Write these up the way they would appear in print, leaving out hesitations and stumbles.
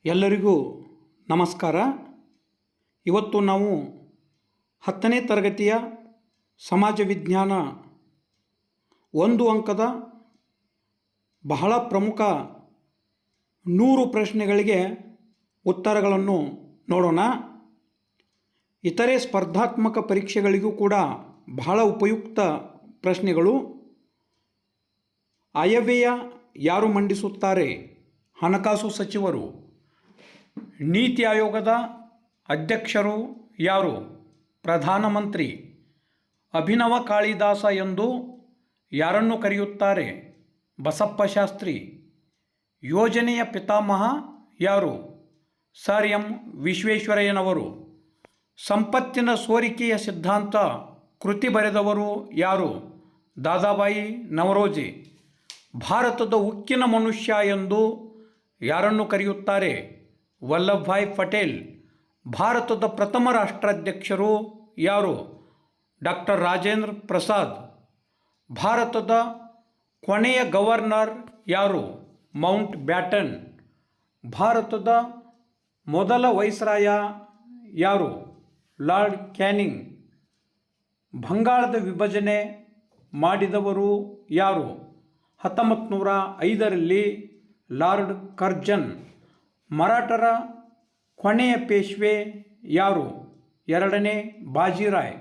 ಎಲ್ಲರಿಗೂ ನಮಸ್ಕಾರ. ಇವತ್ತು ನಾವು 10ನೇ ತರಗತಿಯ ಸಮಾಜ ವಿಜ್ಞಾನ 1 ಅಂಕದ ಬಹಳ ಪ್ರಮುಖ 100 ಪ್ರಶ್ನೆಗಳಿಗೆ ಉತ್ತರಗಳನ್ನು ನೋಡೋಣ. ಇತರೆ ಸ್ಪರ್ಧಾತ್ಮಕ ಪರೀಕ್ಷೆಗಳಿಗೂ ಕೂಡ ಬಹಳ ಉಪಯುಕ್ತ ಪ್ರಶ್ನೆಗಳು. ಆಯವ್ಯಯ ಯಾರು ಮಂಡಿಸುತ್ತಾರೆ? ಹಣಕಾಸು ಸಚಿವರು. ನೀತಿ ಆಯೋಗದ ಅಧ್ಯಕ್ಷರು ಯಾರು? ಪ್ರಧಾನಮಂತ್ರಿ. ಅಭಿನವ ಕಾಳಿದಾಸ ಎಂದು ಯಾರನ್ನು ಕರೆಯುತ್ತಾರೆ? ಬಸಪ್ಪ ಶಾಸ್ತ್ರಿ. ಯೋಜನೆಯ ಪಿತಾಮಹ ಯಾರು? ಸರ್ ಎಂ ವಿಶ್ವೇಶ್ವರಯ್ಯನವರು. ಸಂಪತ್ತಿನ ಸೋರಿಕೆಯ ಸಿದ್ಧಾಂತ ಕೃತಿ ಬರೆದವರು ಯಾರು? ದಾದಾಬಾಯಿ ನವರೋಜಿ. ಭಾರತದ ಉಕ್ಕಿನ ಮನುಷ್ಯ ಎಂದು ಯಾರನ್ನು ಕರೆಯುತ್ತಾರೆ? ವಲ್ಲಭಭಾಯ್ ಪಟೇಲ್. ಭಾರತದ ಪ್ರಥಮ ರಾಷ್ಟ್ರಾಧ್ಯಕ್ಷರು ಯಾರು? ಡಾಕ್ಟರ್ ರಾಜೇಂದ್ರ ಪ್ರಸಾದ್. ಭಾರತದ ಕೊನೆಯ ಗವರ್ನರ್ ಯಾರು? Mount baton. ಭಾರತದ ಮೊದಲ ವೈಸ್ರಾಯ ಯಾರು? Lord canning. ಬಂಗಾಳದ ವಿಭಜನೆ ಮಾಡಿದವರು ಯಾರು? 1905ರಲ್ಲಿ ಲಾರ್ಡ್ ಕರ್ಜನ್. ಮರಾಠರ ಕೊನೆಯ ಪೇಶ್ವೆ ಯಾರು? 2ನೇ ಬಾಜಿರಾಯ್.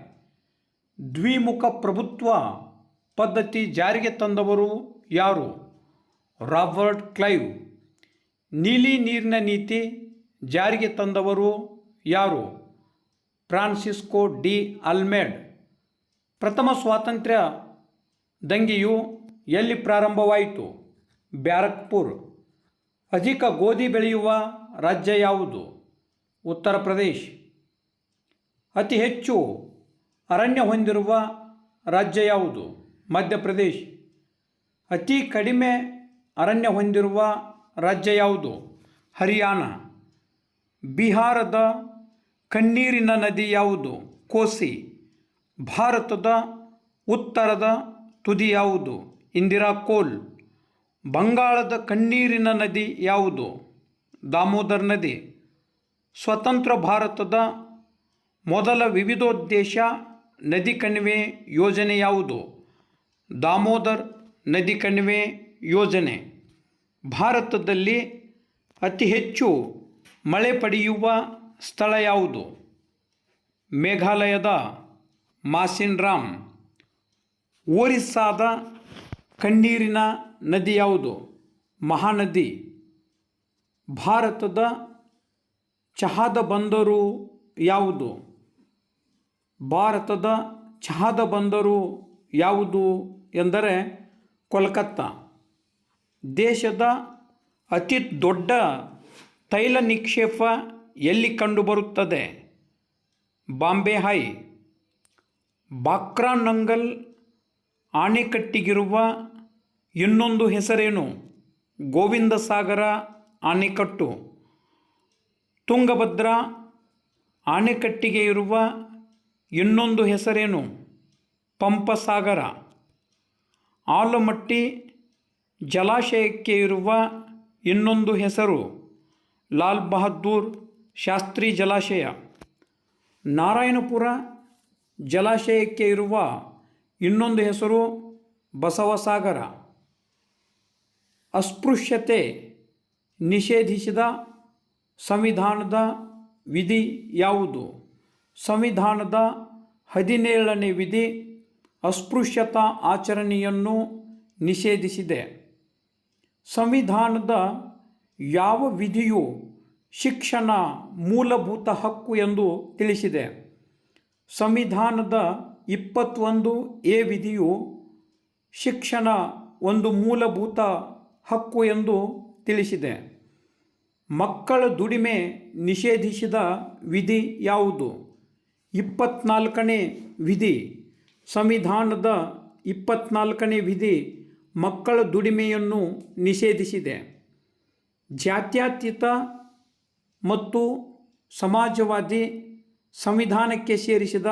ದ್ವಿಮುಖ ಪ್ರಭುತ್ವ ಪದ್ಧತಿ ಜಾರಿಗೆ ತಂದವರು ಯಾರು? Robert Clive. ನೀಲಿ ನೀರಿನ ನೀತಿ ಜಾರಿಗೆ ತಂದವರು ಯಾರು? Francisco de Almeida. ಪ್ರಥಮ ಸ್ವಾತಂತ್ರ್ಯ ದಂಗೆಯು ಎಲ್ಲಿ ಪ್ರಾರಂಭವಾಯಿತು? ಬ್ಯಾರಕ್ಪುರ್. ಅಧಿಕ ಗೋಧಿ ಬೆಳೆಯುವ ರಾಜ್ಯ ಯಾವುದು? ಉತ್ತರ ಪ್ರದೇಶ್. ಅತಿ ಹೆಚ್ಚು ಅರಣ್ಯ ಹೊಂದಿರುವ ರಾಜ್ಯ ಯಾವುದು? ಮಧ್ಯಪ್ರದೇಶ್. ಅತಿ ಕಡಿಮೆ ಅರಣ್ಯ ಹೊಂದಿರುವ ರಾಜ್ಯ ಯಾವುದು? ಹರಿಯಾಣ. ಬಿಹಾರದ ಕಣ್ಣೀರಿನ ನದಿ ಯಾವುದು? ಕೋಸಿ. ಭಾರತದ ಉತ್ತರದ ತುದಿ ಯಾವುದು? ಇಂದಿರಾ ಕೋಲ್. ಬಂಗಾಳದ ಕಣ್ಣೀರಿನ ನದಿ ಯಾವುದು? ದಾಮೋದರ್ ನದಿ. ಸ್ವತಂತ್ರ ಭಾರತದ ಮೊದಲ ವಿವಿಧೋದ್ದೇಶ ನದಿ ಕಣಿವೆ ಯೋಜನೆ ಯಾವುದು? ದಾಮೋದರ್ ನದಿ ಕಣಿವೆ ಯೋಜನೆ. ಭಾರತದಲ್ಲಿ ಅತಿ ಹೆಚ್ಚು ಮಳೆ ಪಡೆಯುವ ಸ್ಥಳ ಯಾವುದು? ಮೇಘಾಲಯದ ಮಾಸಿನ್ರಾಮ್. ಒರಿಸ್ಸಾದ ಕಣ್ಣೀರಿನ ನದಿ ಯಾವುದು? ಮಹಾನದಿ. ಭಾರತದ ಚಹಾದ ಬಂದರು ಯಾವುದು? ಭಾರತದ ಚಹಾದ ಬಂದರು ಯಾವುದು ಎಂದರೆ ಕೋಲ್ಕತ್ತಾ. ದೇಶದ ಅತಿ ದೊಡ್ಡ ತೈಲ ನಿಕ್ಷೇಪ ಎಲ್ಲಿ ಕಂಡುಬರುತ್ತದೆ? ಬಾಂಬೆ ಹೈ. ಬಾಕ್ರಾ ನಂಗಲ್ ಅಣೆಕಟ್ಟಿಗಿರುವ ಇನ್ನೊಂದು ಹೆಸರೇನು? ಗೋವಿಂದ ಸಾಗರ ಅಣೆಕಟ್ಟು. ತುಂಗಭದ್ರಾ ಅಣೆಕಟ್ಟಿಗೆ ಇರುವ ಇನ್ನೊಂದು ಹೆಸರೇನು? ಪಂಪಸಾಗರ. ಆಲಮಟ್ಟಿ ಜಲಾಶಯಕ್ಕೆ ಇರುವ ಇನ್ನೊಂದು ಹೆಸರು? ಲಾಲ್ ಬಹದ್ದೂರ್ ಶಾಸ್ತ್ರಿ ಜಲಾಶಯ. ನಾರಾಯಣಪುರ ಜಲಾಶಯಕ್ಕೆ ಇರುವ ಇನ್ನೊಂದು ಹೆಸರು ಬಸವಸಾಗರ. ಅಸ್ಪೃಶ್ಯತೆ ನಿಷೇಧಿಸಿದ ಸಂವಿಧಾನದ ವಿಧಿ ಯಾವುದು? ಸಂವಿಧಾನದ 17ನೇ ವಿಧಿ ಅಸ್ಪೃಶ್ಯತಾ ಆಚರಣೆಯನ್ನು ನಿಷೇಧಿಸಿದೆ. ಸಂವಿಧಾನದ ಯಾವ ವಿಧಿಯು ಶಿಕ್ಷಣ ಮೂಲಭೂತ ಹಕ್ಕು ಎಂದು ತಿಳಿಸಿದೆ? ಸಂವಿಧಾನದ 21A ವಿಧಿಯು ಶಿಕ್ಷಣ ಒಂದು ಮೂಲಭೂತ ಹಕ್ಕು ಎಂದು ತಿಳಿಸಿದೆ. ಮಕ್ಕಳ ದುಡಿಮೆ ನಿಷೇಧಿಸಿದ ವಿಧಿ ಯಾವುದು? 24ನೇ ವಿಧಿ. ಸಂವಿಧಾನದ 24ನೇ ವಿಧಿ ಮಕ್ಕಳ ದುಡಿಮೆಯನ್ನು ನಿಷೇಧಿಸಿದೆ. ಜಾತ್ಯತೀತ ಮತ್ತು ಸಮಾಜವಾದಿ ಸಂವಿಧಾನಕ್ಕೆ ಸೇರಿಸಿದ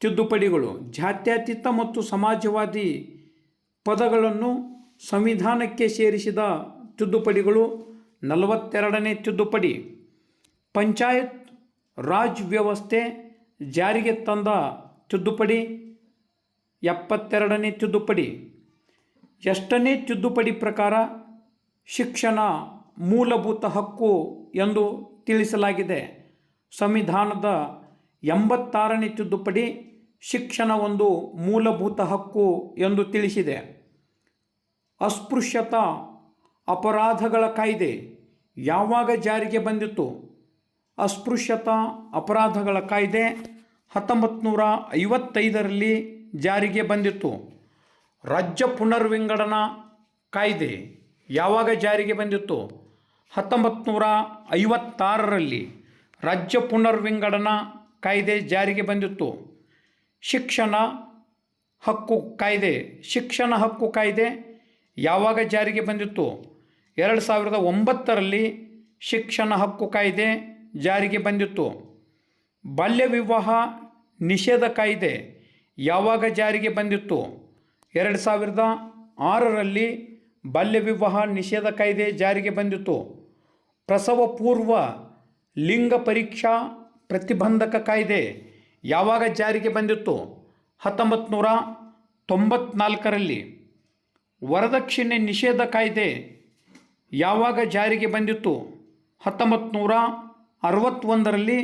ತಿದ್ದುಪಡಿಗಳು. ಜಾತ್ಯತೀತ ಮತ್ತು ಸಮಾಜವಾದಿ ಪದಗಳನ್ನು ಸಂವಿಧಾನಕ್ಕೆ ಸೇರಿಸಿದ ತಿದ್ದುಪಡಿಗಳು 42ನೇ ತಿದ್ದುಪಡಿ, ಪಂಚಾಯತ್ ರಾಜ್ ವ್ಯವಸ್ಥೆ ಜಾರಿಗೆ ತಂದ ತಿದ್ದುಪಡಿ 72ನೇ ತಿದ್ದುಪಡಿ. ಎಷ್ಟನೇ ತಿದ್ದುಪಡಿ ಪ್ರಕಾರ ಶಿಕ್ಷಣ ಮೂಲಭೂತ ಹಕ್ಕು ಎಂದು ತಿಳಿಸಲಾಗಿದೆ. ಸಂವಿಧಾನದ 86ನೇ ತಿದ್ದುಪಡಿ ಶಿಕ್ಷಣ ಒಂದು ಮೂಲಭೂತ ಹಕ್ಕು ಎಂದು ತಿಳಿಸಿದೆ. ಅಸ್ಪೃಶ್ಯತಾ ಅಪರಾಧಗಳ ಕಾಯ್ದೆ ಯಾವಾಗ ಜಾರಿಗೆ ಬಂದಿತು? ಅಸ್ಪೃಶ್ಯತಾ ಅಪರಾಧಗಳ ಕಾಯ್ದೆ 1955ರಲ್ಲಿ ಜಾರಿಗೆ ಬಂದಿತು. ರಾಜ್ಯ ಪುನರ್ವಿಂಗಡನಾ ಕಾಯ್ದೆ ಯಾವಾಗ ಜಾರಿಗೆ ಬಂದಿತ್ತು? 1956ರಲ್ಲಿ ರಾಜ್ಯ ಪುನರ್ವಿಂಗಡನಾ ಕಾಯ್ದೆ ಜಾರಿಗೆ ಬಂದಿತ್ತು. ಶಿಕ್ಷಣ ಹಕ್ಕು ಕಾಯ್ದೆ ಯಾವಾಗ ಜಾರಿಗೆ ಬಂದಿತ್ತು? 2009ರಲ್ಲಿ ಶಿಕ್ಷಣ ಹಕ್ಕು ಕಾಯ್ದೆ ಜಾರಿಗೆ ಬಂದಿತ್ತು. ಬಾಲ್ಯ ವಿವಾಹ ನಿಷೇಧ ಕಾಯ್ದೆ ಯಾವಾಗ ಜಾರಿಗೆ ಬಂದಿತ್ತು? 2006ರಲ್ಲಿ ಬಾಲ್ಯ ವಿವಾಹ ನಿಷೇಧ ಕಾಯ್ದೆ ಜಾರಿಗೆ ಬಂದಿತ್ತು. ಪ್ರಸವ ಪೂರ್ವ ಲಿಂಗ ಪರೀಕ್ಷಾ ಪ್ರತಿಬಂಧಕ ಕಾಯ್ದೆ ಯಾವಾಗ ಜಾರಿಗೆ ಬಂದಿತ್ತು? 1994ರಲ್ಲಿ. ವರದಕ್ಷಿಣೆ ನಿಷೇಧ ಕಾಯ್ದೆ ಯಾವಾಗ ಜಾರಿಗೆ ಬಂದಿತ್ತು? 1961ರಲ್ಲಿ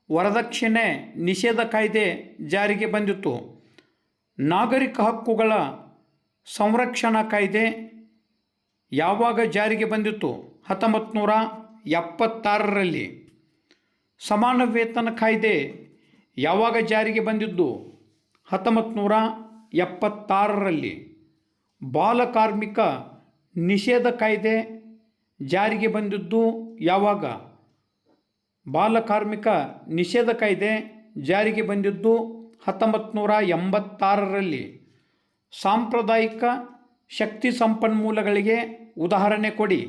ವರದಕ್ಷಿಣೆ ನಿಷೇಧ ಕಾಯ್ದೆ ಜಾರಿಗೆ ಬಂದಿತ್ತು. ನಾಗರಿಕ ಹಕ್ಕುಗಳ ಸಂರಕ್ಷಣಾ ಕಾಯ್ದೆ ಯಾವಾಗ ಜಾರಿಗೆ ಬಂದಿತ್ತು? 1976ರಲ್ಲಿ. ಸಮಾನ ವೇತನ ಕಾಯ್ದೆ ಯಾವಾಗ ಜಾರಿಗೆ ಬಂದಿದ್ದು? 1976ರಲ್ಲಿ. ಬಾಲಕಾರ್ಮಿಕ ನಿಷೇಧ ಕಾಯ್ದೆ ಜಾರಿಗೆ ಬಂದಿದ್ದು ಯಾವಾಗ? ಬಾಲಕಾರ್ಮಿಕ ನಿಷೇಧ ಕಾಯ್ದೆ ಜಾರಿಗೆ ಬಂದಿದ್ದು 1986ರಲ್ಲಿ. ಸಾಂಪ್ರದಾಯಿಕ ಶಕ್ತಿ ಸಂಪನ್ಮೂಲಗಳಿಗೆ ಉದಾಹರಣೆ ಕೊಡಿ.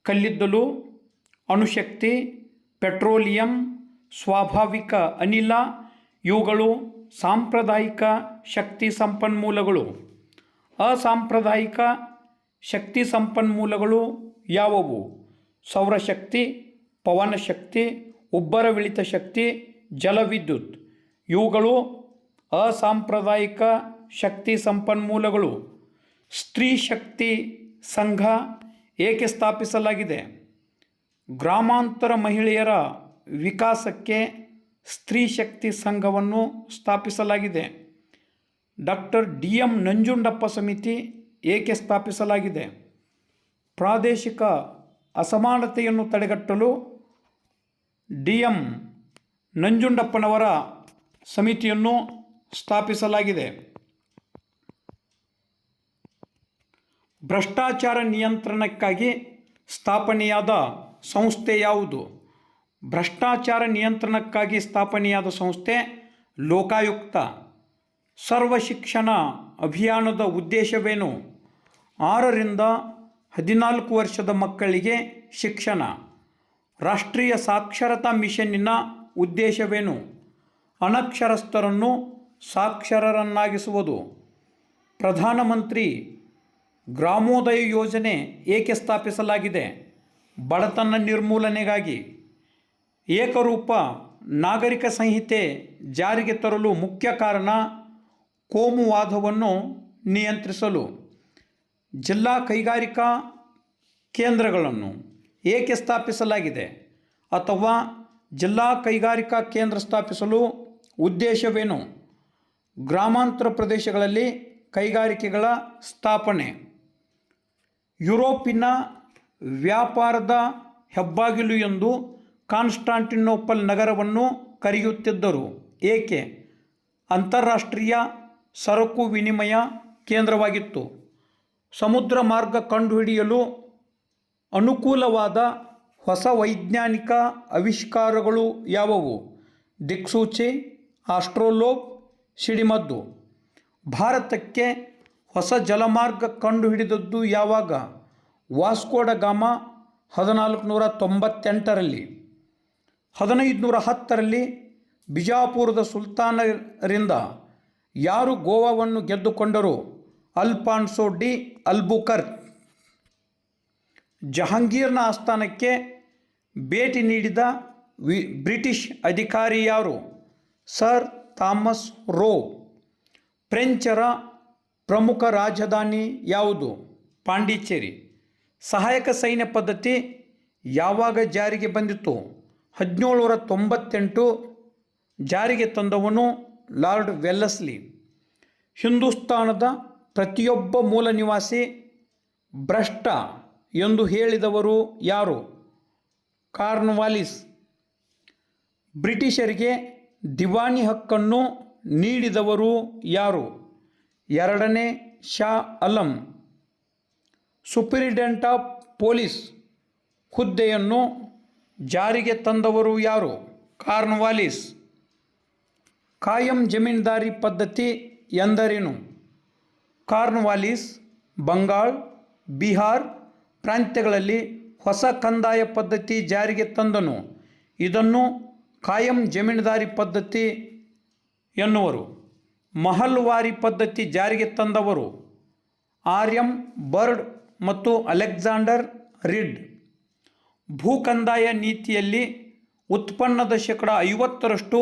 ಕಲ್ಲಿದ್ದಲು, ಅಣುಶಕ್ತಿ, ಪೆಟ್ರೋಲಿಯಂ, ಸ್ವಾಭಾವಿಕ ಅನಿಲ ಇವುಗಳು ಸಾಂಪ್ರದಾಯಿಕ ಶಕ್ತಿ ಸಂಪನ್ಮೂಲಗಳು. ಅಸಾಂಪ್ರದಾಯಿಕ ಶಕ್ತಿ ಸಂಪನ್ಮೂಲಗಳು ಯಾವುವು? ಸೌರಶಕ್ತಿ, ಪವನಶಕ್ತಿ, ಉಬ್ಬರವಿಳಿತ ಶಕ್ತಿ, ಜಲವಿದ್ಯುತ್ ಇವುಗಳು ಅಸಾಂಪ್ರದಾಯಿಕ ಶಕ್ತಿ ಸಂಪನ್ಮೂಲಗಳು. ಸ್ತ್ರೀ ಶಕ್ತಿ ಸಂಘ ಏಕೆ ಸ್ಥಾಪಿಸಲಾಗಿದೆ? ಗ್ರಾಮಾಂತರ ಮಹಿಳೆಯರ ವಿಕಾಸಕ್ಕೆ ಸ್ತ್ರೀ ಶಕ್ತಿ ಸಂಘವನ್ನು ಸ್ಥಾಪಿಸಲಾಗಿದೆ. ಡಾಕ್ಟರ್ DM ನಂಜುಂಡಪ್ಪ ಸಮಿತಿ ಏಕೆ ಸ್ಥಾಪಿಸಲಾಗಿದೆ? ಪ್ರಾದೇಶಿಕ ಅಸಮಾನತೆಯನ್ನು ತಡೆಗಟ್ಟಲು DM ನಂಜುಂಡಪ್ಪನವರ ಸಮಿತಿಯನ್ನು ಸ್ಥಾಪಿಸಲಾಗಿದೆ. ಭ್ರಷ್ಟಾಚಾರ ನಿಯಂತ್ರಣಕ್ಕಾಗಿ ಸ್ಥಾಪನೆಯಾದ ಸಂಸ್ಥೆ ಯಾವುದು? ಭ್ರಷ್ಟಾಚಾರ ನಿಯಂತ್ರಣಕ್ಕಾಗಿ ಸ್ಥಾಪನೆಯಾದ ಸಂಸ್ಥೆ ಲೋಕಾಯುಕ್ತ. ಸರ್ವ ಶಿಕ್ಷಣ ಅಭಿಯಾನದ ಉದ್ದೇಶವೇನು? 6ರಿಂದ 14 ವರ್ಷದ ಮಕ್ಕಳಿಗೆ ಶಿಕ್ಷಣ. ರಾಷ್ಟ್ರೀಯ ಸಾಕ್ಷರತಾ ಮಿಷನ್ನಿನ ಉದ್ದೇಶವೇನು? ಅನಕ್ಷರಸ್ಥರನ್ನು ಸಾಕ್ಷರರನ್ನಾಗಿಸುವುದು. ಪ್ರಧಾನಮಂತ್ರಿ ಗ್ರಾಮೋದಯ ಯೋಜನೆ ಏಕೆ ಸ್ಥಾಪಿಸಲಾಗಿದೆ? ಬಡತನ ನಿರ್ಮೂಲನೆಗಾಗಿ. ಏಕರೂಪ ನಾಗರಿಕ ಸಂಹಿತೆ ಜಾರಿಗೆ ತರಲು ಮುಖ್ಯ ಕಾರಣ ಕೋಮುವಾದವನ್ನು ನಿಯಂತ್ರಿಸಲು. ಜಿಲ್ಲಾ ಕೈಗಾರಿಕಾ ಕೇಂದ್ರಗಳನ್ನು ಏಕೆ ಸ್ಥಾಪಿಸಲಾಗಿದೆ? ಅಥವಾ ಜಿಲ್ಲಾ ಕೈಗಾರಿಕಾ ಕೇಂದ್ರ ಸ್ಥಾಪಿಸಲು ಉದ್ದೇಶವೇನು? ಗ್ರಾಮಾಂತರ ಪ್ರದೇಶಗಳಲ್ಲಿ ಕೈಗಾರಿಕೆಗಳ ಸ್ಥಾಪನೆ. ಯುರೋಪಿನ ವ್ಯಾಪಾರದ ಹೆಬ್ಬಾಗಿಲು ಎಂದು ಕಾನ್ಸ್ಟಾಂಟಿನೋಪಲ್ ನಗರವನ್ನು ಕರೆಯುತ್ತಿದ್ದರು. ಏಕೆ? ಅಂತಾರಾಷ್ಟ್ರೀಯ ಸರಕು ವಿನಿಮಯ ಕೇಂದ್ರವಾಗಿತ್ತು. ಸಮುದ್ರ ಮಾರ್ಗ ಕಂಡುಹಿಡಿಯಲು ಅನುಕೂಲವಾದ ಹೊಸ ವೈಜ್ಞಾನಿಕ ಆವಿಷ್ಕಾರಗಳು ಯಾವುವು? ದಿಕ್ಸೂಚಿ, ಆಸ್ಟ್ರೋಲೋಬ್, ಸಿಡಿಮದ್ದು. ಭಾರತಕ್ಕೆ ಹೊಸ ಜಲಮಾರ್ಗ ಕಂಡುಹಿಡಿದದ್ದು ಯಾವಾಗ? ವಾಸ್ಕೋ ಡ ಗಾಮ 1498ರಲ್ಲಿ. 1510ರಲ್ಲಿ ಬಿಜಾಪುರದ ಸುಲ್ತಾನರಿಂದ ಯಾರು ಗೋವಾವನ್ನು ಗೆದ್ದುಕೊಂಡರು? Alfonso de Albuquerque. ಜಹಾಂಗೀರ್ನ ಆಸ್ಥಾನಕ್ಕೆ ಭೇಟಿ ನೀಡಿದ ಬ್ರಿಟಿಷ್ ಅಧಿಕಾರಿ ಯಾರು? Sir Thomas rho. ಫ್ರೆಂಚರ ಪ್ರಮುಖ ರಾಜಧಾನಿ ಯಾವುದು? ಪಾಂಡಿಚೇರಿ. ಸಹಾಯಕ ಸೈನ್ಯ ಪದ್ಧತಿ ಯಾವಾಗ ಜಾರಿಗೆ ಬಂದಿತು? 1798. ಜಾರಿಗೆ ತಂದವನು ಲಾರ್ಡ್ ವೆಲ್ಲೆಸ್ಲಿ. ಹಿಂದೂಸ್ತಾನದ ಪ್ರತಿಯೊಬ್ಬ ಮೂಲ ನಿವಾಸಿ ಭ್ರಷ್ಟ ಎಂದು ಹೇಳಿದವರು ಯಾರು? ಕಾರ್ನ್ವಾಲಿಸ್. ಬ್ರಿಟಿಷರಿಗೆ ದಿವಾನಿ ಹಕ್ಕನ್ನು ನೀಡಿದವರು ಯಾರು? 2ನೇ Shah Alam. Superintendent of police ಹುದ್ದೆಯನ್ನು ಜಾರಿಗೆ ತಂದವರು ಯಾರು? ಕಾರ್ನ್ವಾಲಿಸ್. ಕಾಯಂ ಜಮೀನ್ದಾರಿ ಪದ್ಧತಿ ಎಂದರೇನು? ಕಾರ್ನ್ವಾಲಿಸ್ ಬಂಗಾಳ, ಬಿಹಾರ್ ಪ್ರಾಂತ್ಯಗಳಲ್ಲಿ ಹೊಸ ಕಂದಾಯ ಪದ್ಧತಿ ಜಾರಿಗೆ ತಂದನು. ಇದನ್ನು ಕಾಯಂ ಜಮೀನ್ದಾರಿ ಪದ್ಧತಿ ಎನ್ನುವರು. ಮಹಲ್ವಾರಿ ಪದ್ಧತಿ ಜಾರಿಗೆ ತಂದವರು ಆರ್ಯಮ್ ಬರ್ಡ್ ಮತ್ತು ಅಲೆಕ್ಸಾಂಡರ್ ರೀಡ್. ಭೂ ಕಂದಾಯ ನೀತಿಯಲ್ಲಿ ಉತ್ಪನ್ನದ 50%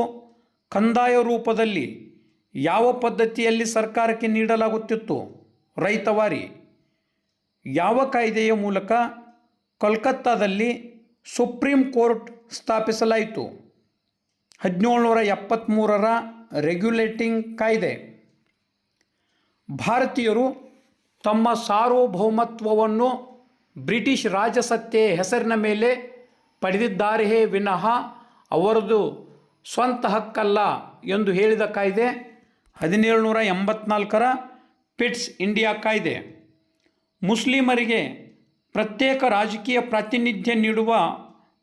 ಕಂದಾಯ ರೂಪದಲ್ಲಿ ಯಾವ ಪದ್ಧತಿಯಲ್ಲಿ ಸರ್ಕಾರಕ್ಕೆ ನೀಡಲಾಗುತ್ತಿತ್ತು? ರೈತವಾರಿ. ಯಾವ ಕಾಯ್ದೆಯ ಮೂಲಕ ಕೋಲ್ಕತ್ತಾದಲ್ಲಿ ಸುಪ್ರೀಂ ಕೋರ್ಟ್ ಸ್ಥಾಪಿಸಲಾಯಿತು? 1773ರ ರೆಗ್ಯುಲೇಟಿಂಗ್ ಕಾಯ್ದೆ. ಭಾರತೀಯರು ತಮ್ಮ ಸಾರ್ವಭೌಮತ್ವವನ್ನು ಬ್ರಿಟಿಷ್ ರಾಜಸತ್ತೆಯ ಹೆಸರಿನ ಮೇಲೆ ಪಡೆದಿದ್ದಾರೆಯೇ ವಿನಃ ಅವರದು ಸ್ವಂತ ಹಕ್ಕಲ್ಲ ಎಂದು ಹೇಳಿದ ಕಾಯ್ದೆ 1784ರ ಪಿಟ್ಸ್ ಇಂಡಿಯಾ ಕಾಯ್ದೆ. ಮುಸ್ಲಿಮರಿಗೆ ಪ್ರತ್ಯೇಕ ರಾಜಕೀಯ ಪ್ರಾತಿನಿಧ್ಯ ನೀಡುವ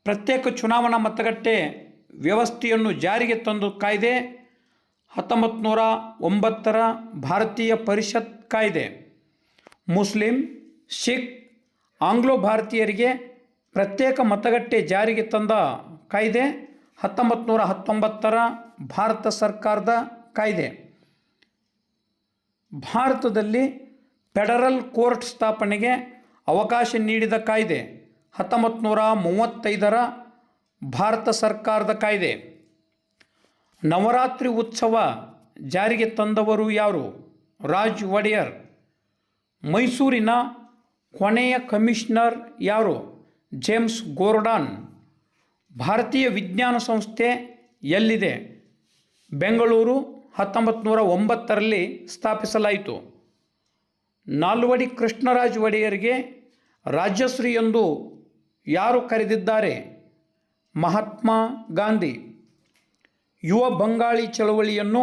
ಪ್ರತ್ಯೇಕ ಚುನಾವಣಾ ಮತಗಟ್ಟೆ ವ್ಯವಸ್ಥೆಯನ್ನು ಜಾರಿಗೆ ತಂದ ಕಾಯ್ದೆ 1909ರ ಭಾರತೀಯ ಪರಿಷತ್ ಕಾಯ್ದೆ. ಮುಸ್ಲಿಂ, ಸಿಖ್, ಆಂಗ್ಲೋ ಭಾರತೀಯರಿಗೆ ಪ್ರತ್ಯೇಕ ಮತಗಟ್ಟೆ ಜಾರಿಗೆ ತಂದ ಕಾಯ್ದೆ 1919ರ ಭಾರತ ಸರ್ಕಾರದ ಕಾಯ್ದೆ. ಭಾರತದಲ್ಲಿ ಫೆಡರಲ್ ಕೋರ್ಟ್ ಸ್ಥಾಪನೆಗೆ ಅವಕಾಶ ನೀಡಿದ ಕಾಯ್ದೆ 1935ರ ಭಾರತ ಸರ್ಕಾರದ ಕಾಯ್ದೆ. ನವರಾತ್ರಿ ಉತ್ಸವ ಜಾರಿಗೆ ತಂದವರು ಯಾರು? ರಾಜ್ ಒಡೆಯರ್. ಮೈಸೂರಿನ ಕೊನೆಯ ಕಮಿಷನರ್ ಯಾರು? James Gordon. ಭಾರತೀಯ ವಿಜ್ಞಾನ ಸಂಸ್ಥೆ ಎಲ್ಲಿದೆ? ಬೆಂಗಳೂರು. 1909ರಲ್ಲಿ ಸ್ಥಾಪಿಸಲಾಯಿತು. ನಾಲ್ವಡಿ ಕೃಷ್ಣರಾಜ ಒಡೆಯರಿಗೆ ರಾಜಶ್ರೀ ಎಂದು ಯಾರು ಕರೆದಿದ್ದಾರೆ? ಮಹಾತ್ಮ ಗಾಂಧಿ. ಯುವ ಬಂಗಾಳಿ ಚಳವಳಿಯನ್ನು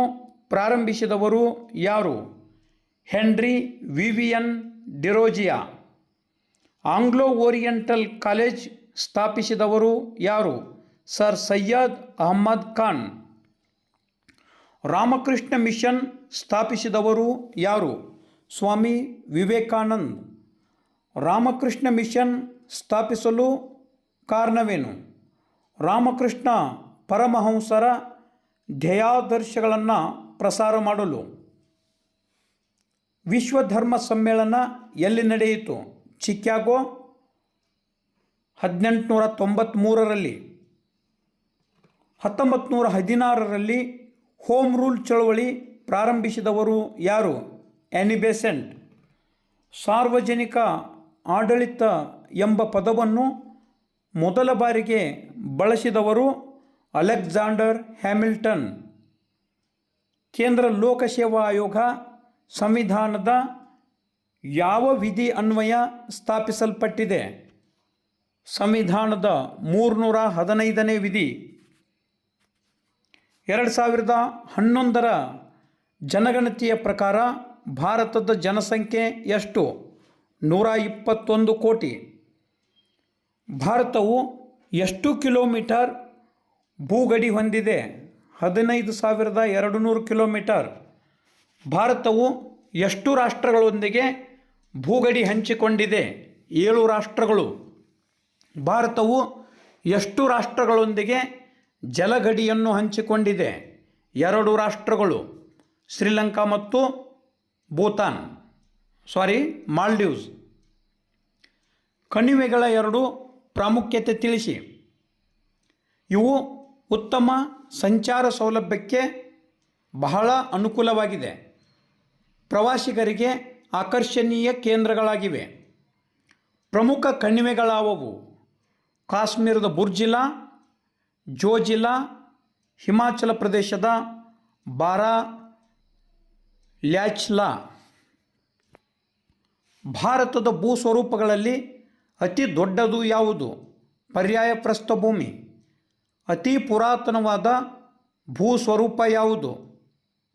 ಪ್ರಾರಂಭಿಸಿದವರು ಯಾರು? Henry Vivian Derozio. Anglo Oriental college ಸ್ಥಾಪಿಸಿದವರು ಯಾರು? ಸರ್ ಸೈಯದ್ ಅಹಮದ್ ಖಾನ್. ರಾಮಕೃಷ್ಣ ಮಿಷನ್ ಸ್ಥಾಪಿಸಿದವರು ಯಾರು? ಸ್ವಾಮಿ ವಿವೇಕಾನಂದ್. ರಾಮಕೃಷ್ಣ ಮಿಷನ್ ಸ್ಥಾಪಿಸಲು ಕಾರಣವೇನು? ರಾಮಕೃಷ್ಣ ಪರಮಹಂಸರ ಧ್ಯೇಯಾದರ್ಶಗಳನ್ನು ಪ್ರಸಾರ ಮಾಡಲು. ವಿಶ್ವ ಧರ್ಮ ಸಮ್ಮೇಳನ ಎಲ್ಲಿ ನಡೆಯಿತು? ಚಿಕಾಗೋ. 1893ರಲ್ಲಿ. 1916ರಲ್ಲಿ ಹೋಮ್ ರೂಲ್ ಚಳವಳಿ ಪ್ರಾರಂಭಿಸಿದವರು ಯಾರು? Any Besant. ಸಾರ್ವಜನಿಕ ಆಡಳಿತ ಎಂಬ ಪದವನ್ನು ಮೊದಲ ಬಾರಿಗೆ ಬಳಸಿದವರು ಅಲೆಕ್ಸಾಂಡರ್ ಹ್ಯಾಮಿಲ್ಟನ್. ಕೇಂದ್ರ ಲೋಕಸೇವಾ ಆಯೋಗ ಸಂವಿಧಾನದ ಯಾವ ವಿಧಿ ಅನ್ವಯ ಸ್ಥಾಪಿಸಲ್ಪಟ್ಟಿದೆ? ಸಂವಿಧಾನದ 315ನೇ ವಿಧಿ. 2011ರ ಜನಗಣತಿಯ ಪ್ರಕಾರ ಭಾರತದ ಜನಸಂಖ್ಯೆ ಎಷ್ಟು? 121 ಕೋಟಿ. ಭಾರತವು ಎಷ್ಟು ಕಿಲೋಮೀಟರ್ ಭೂಗಡಿ ಹೊಂದಿದೆ? 15,200 ಕಿಲೋಮೀಟರ್. ಭಾರತವು ಎಷ್ಟು ರಾಷ್ಟ್ರಗಳೊಂದಿಗೆ ಭೂಗಡಿ ಹಂಚಿಕೊಂಡಿದೆ? 7 ರಾಷ್ಟ್ರಗಳು. ಭಾರತವು ಎಷ್ಟು ರಾಷ್ಟ್ರಗಳೊಂದಿಗೆ ಜಲಗಡಿಯನ್ನು ಹಂಚಿಕೊಂಡಿದೆ? 2 ರಾಷ್ಟ್ರಗಳು, ಶ್ರೀಲಂಕಾ ಮತ್ತು ಭೂತಾನ್. ಮಾಲ್ಡೀವ್ಸ್. ಕಣಿವೆಗಳ 2 ಪ್ರಾಮುಖ್ಯತೆ ತಿಳಿಸಿ. ಇವು ಉತ್ತಮ ಸಂಚಾರ ಸೌಲಭ್ಯಕ್ಕೆ ಬಹಳ ಅನುಕೂಲವಾಗಿದೆ. ಪ್ರವಾಸಿಗರಿಗೆ ಆಕರ್ಷಣೀಯ ಕೇಂದ್ರಗಳಾಗಿವೆ. ಪ್ರಮುಖ ಕಣಿವೆಗಳಾವವು: ಕಾಶ್ಮೀರದ ಬುರ್ಜಿಲಾ, ಜೋಜಿಲಾ, ಹಿಮಾಚಲ ಪ್ರದೇಶದ ಬಾರಾಲ್ಯಾಚ್ಲಾ. ಭಾರತದ ಭೂಸ್ವರೂಪಗಳಲ್ಲಿ ಅತಿ ದೊಡ್ಡದು ಯಾವುದು? ಪರ್ಯಾಯ ಪ್ರಸ್ಥಭೂಮಿ. ಅತಿ ಪುರಾತನವಾದ ಭೂಸ್ವರೂಪ ಯಾವುದು?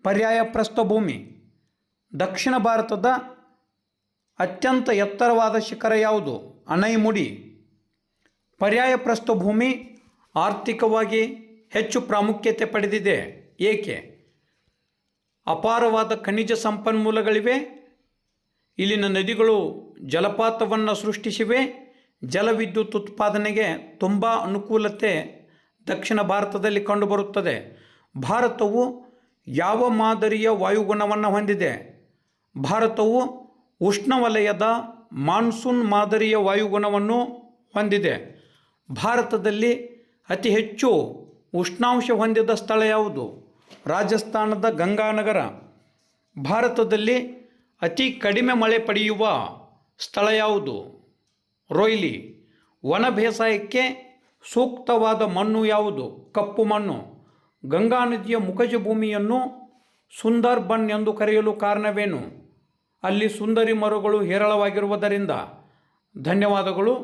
ಪರ್ಯಾಯ ಪ್ರಸ್ಥಭೂಮಿ. ದಕ್ಷಿಣ ಭಾರತದ ಅತ್ಯಂತ ಎತ್ತರವಾದ ಶಿಖರ ಯಾವುದು? ಅನೈಮುಡಿ. ಪರ್ಯಾಯ ಪ್ರಸ್ಥಭೂಮಿ ಆರ್ಥಿಕವಾಗಿ ಹೆಚ್ಚು ಪ್ರಾಮುಖ್ಯತೆ ಪಡೆದಿದೆ. ಏಕೆ? ಅಪಾರವಾದ ಖನಿಜ ಸಂಪನ್ಮೂಲಗಳಿವೆ. ಇಲ್ಲಿನ ನದಿಗಳು ಜಲಪಾತವನ್ನು ಸೃಷ್ಟಿಸಿವೆ. ಜಲವಿದ್ಯುತ್ ಉತ್ಪಾದನೆಗೆ ತುಂಬ ಅನುಕೂಲತೆ ದಕ್ಷಿಣ ಭಾರತದಲ್ಲಿ ಕಂಡುಬರುತ್ತದೆ. ಭಾರತವು ಯಾವ ಮಾದರಿಯ ವಾಯುಗುಣವನ್ನು ಹೊಂದಿದೆ? ಭಾರತವು ಉಷ್ಣವಲಯದ ಮಾನ್ಸೂನ್ ಮಾದರಿಯ ವಾಯುಗುಣವನ್ನು ಹೊಂದಿದೆ. ಭಾರತದಲ್ಲಿ ಅತಿ ಹೆಚ್ಚು ಉಷ್ಣಾಂಶ ಹೊಂದಿದ ಸ್ಥಳ ಯಾವುದು? ರಾಜಸ್ಥಾನದ ಗಂಗಾನಗರ. ಭಾರತದಲ್ಲಿ ಅತಿ ಕಡಿಮೆ ಮಳೆ ಪಡೆಯುವ ಸ್ಥಳ ಯಾವುದು? ರೋಯ್ಲಿ. ವನ ಬೇಸಾಯಕ್ಕೆ ಸೂಕ್ತವಾದ ಮಣ್ಣು ಯಾವುದು? ಕಪ್ಪು ಮಣ್ಣು. ಗಂಗಾ ನದಿಯ ಮುಖಜ ಭೂಮಿಯನ್ನು ಸುಂದರ್ಬನ್ ಎಂದು ಕರೆಯಲು ಕಾರಣವೇನು? ಅಲ್ಲಿ ಸುಂದರಿ ಮರಗಳು ಹೇರಳವಾಗಿರುವುದರಿಂದ. ಧನ್ಯವಾದಗಳು.